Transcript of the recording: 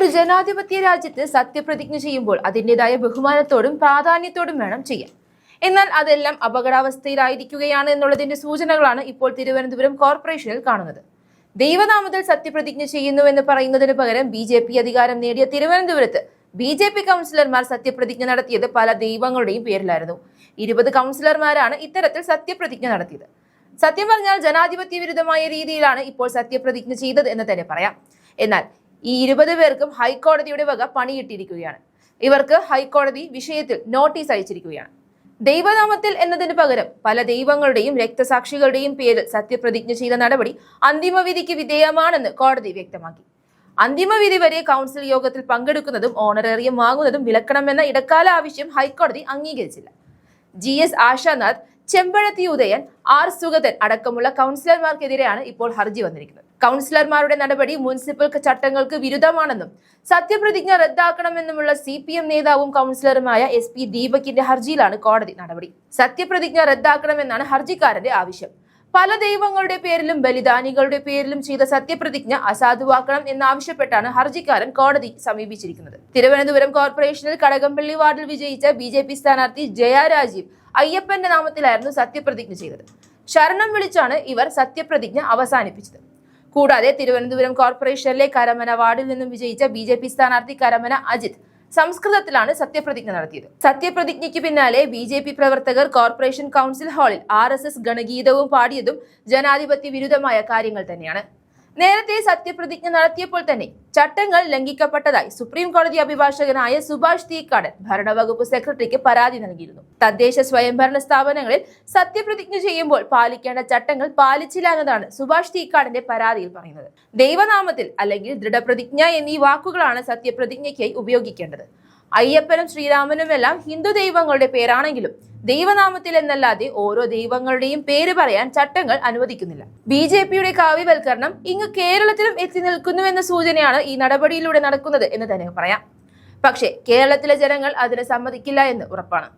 ഒരു ജനാധിപത്യ രാജ്യത്ത് സത്യപ്രതിജ്ഞ ചെയ്യുമ്പോൾ അതിൻ്റെതായ ബഹുമാനത്തോടും പ്രാധാന്യത്തോടും വേണം ചെയ്യാൻ. എന്നാൽ അതെല്ലാം അപകടാവസ്ഥയിലായിരിക്കുകയാണ് എന്നുള്ളതിന്റെ സൂചനകളാണ് ഇപ്പോൾ തിരുവനന്തപുരം കോർപ്പറേഷനിൽ കാണുന്നത്. ദൈവനാമത്തിൽ സത്യപ്രതിജ്ഞ ചെയ്യുന്നുവെന്ന് പറയുന്നതിന് പകരം BJP അധികാരം നേടിയ തിരുവനന്തപുരത്ത് BJP കൗൺസിലർമാർ സത്യപ്രതിജ്ഞ നടത്തിയത് പല ദൈവങ്ങളുടെയും പേരിലായിരുന്നു. 20 കൗൺസിലർമാരാണ് ഇത്തരത്തിൽ സത്യപ്രതിജ്ഞ നടത്തിയത്. സത്യം പറഞ്ഞാൽ ജനാധിപത്യ വിരുദ്ധമായ രീതിയിലാണ് ഇപ്പോൾ സത്യപ്രതിജ്ഞ ചെയ്തത് എന്ന് തന്നെ പറയാം. എന്നാൽ ഈ 20 പേർക്കും ഹൈക്കോടതിയുടെ വക പണിയിട്ടിരിക്കുകയാണ്. ഇവർക്ക് ഹൈക്കോടതി വിഷയത്തിൽ നോട്ടീസ് അയച്ചിരിക്കുകയാണ്. ദൈവനാമത്തിൽ എന്നതിന് പകരം പല ദൈവങ്ങളുടെയും രക്തസാക്ഷികളുടെയും പേരിൽ സത്യപ്രതിജ്ഞ ചെയ്ത നടപടി അന്തിമവിധിക്ക് വിധേയമാണെന്ന് കോടതി വ്യക്തമാക്കി. അന്തിമവിധി വരെ കൗൺസിൽ യോഗത്തിൽ പങ്കെടുക്കുന്നതും ഓണറേറിയം വാങ്ങുന്നതും വിലക്കണമെന്ന ഇടക്കാല ആവശ്യം ഹൈക്കോടതി അംഗീകരിച്ചില്ല. GS ആശാനാഥ്, ചെമ്പഴത്തി ഉദയൻ, R സുഗതൻ അടക്കമുള്ള കൗൺസിലർമാർക്കെതിരെയാണ് ഇപ്പോൾ ഹർജി വന്നിരിക്കുന്നത്. കൗൺസിലർമാരുടെ നടപടി മുനിസിപ്പൽ ചട്ടങ്ങൾക്ക് വിരുദ്ധമാണെന്നും സത്യപ്രതിജ്ഞ റദ്ദാക്കണമെന്നുമുള്ള CPM നേതാവും കൗൺസിലറുമായ SP ദീപകിന്റെ ഹർജിയിലാണ് കോടതി നടപടി. സത്യപ്രതിജ്ഞ റദ്ദാക്കണമെന്നാണ് ഹർജിക്കാരന്റെ ആവശ്യം. പല ദൈവങ്ങളുടെ പേരിലും ബലിദാനികളുടെ പേരിലും ചെയ്ത സത്യപ്രതിജ്ഞ അസാധുവാക്കണം എന്നാവശ്യപ്പെട്ടാണ് ഹർജിക്കാരൻ കോടതി സമീപിച്ചിരിക്കുന്നത്. തിരുവനന്തപുരം കോർപ്പറേഷനിൽ കടകംപള്ളി വാർഡിൽ വിജയിച്ച BJP സ്ഥാനാർത്ഥി ജയ രാജീവ് അയ്യപ്പന്റെ നാമത്തിലായിരുന്നു സത്യപ്രതിജ്ഞ ചെയ്തത്. ശരണം വിളിച്ചാണ് ഇവർ സത്യപ്രതിജ്ഞ അവസാനിപ്പിച്ചത്. കൂടാതെ തിരുവനന്തപുരം കോർപ്പറേഷനിലെ കരമന വാർഡിൽ നിന്നും വിജയിച്ച BJP സ്ഥാനാർത്ഥി കരമന അജിത് സംസ്കൃതത്തിലാണ് സത്യപ്രതിജ്ഞ നടത്തിയത്. സത്യപ്രതിജ്ഞയ്ക്ക് പിന്നാലെ BJP പ്രവർത്തകർ കോർപ്പറേഷൻ കൗൺസിൽ ഹാളിൽ RSS ഗണഗീതവും പാടിയതും ജനാധിപത്യ വിരുദ്ധമായ കാര്യങ്ങൾ തന്നെയാണ്. നേരത്തെ സത്യപ്രതിജ്ഞ നടത്തിയപ്പോൾ തന്നെ ചട്ടങ്ങൾ ലംഘിക്കപ്പെട്ടതായി സുപ്രീം കോടതി അഭിഭാഷകനായ സുഭാഷ് തീക്കാടൻ ഭരണവകുപ്പ് സെക്രട്ടറിക്ക് പരാതി നൽകിയിരുന്നു. തദ്ദേശ സ്വയംഭരണ സ്ഥാപനങ്ങളിൽ സത്യപ്രതിജ്ഞ ചെയ്യുമ്പോൾ പാലിക്കേണ്ട ചട്ടങ്ങൾ പാലിച്ചില്ല എന്നതാണ് സുഭാഷ് തീക്കാടന്റെ പരാതിയിൽ പറയുന്നത്. ദൈവനാമത്തിൽ അല്ലെങ്കിൽ ദൃഢപ്രതിജ്ഞ എന്നീ വാക്കുകളാണ് സത്യപ്രതിജ്ഞയ്ക്കായി ഉപയോഗിക്കേണ്ടത്. അയ്യപ്പനും ശ്രീരാമനുമെല്ലാം ഹിന്ദു ദൈവങ്ങളുടെ പേരാണെങ്കിലും ദൈവനാമത്തിൽ എന്നല്ലാതെ ഓരോ ദൈവങ്ങളുടെയും പേര് പറയാൻ ചട്ടങ്ങൾ അനുവദിക്കുന്നില്ല. BJPയുടെ കാവ്യവൽക്കരണം ഇങ്ങ് കേരളത്തിലും എത്തി നിൽക്കുന്നുവെന്ന സൂചനയാണ് ഈ നടപടിയിലൂടെ നടക്കുന്നത് എന്ന് തന്നെ പറയാം. പക്ഷേ കേരളത്തിലെ ജനങ്ങൾ അതിന് സമ്മതിക്കില്ല എന്ന് ഉറപ്പാണ്.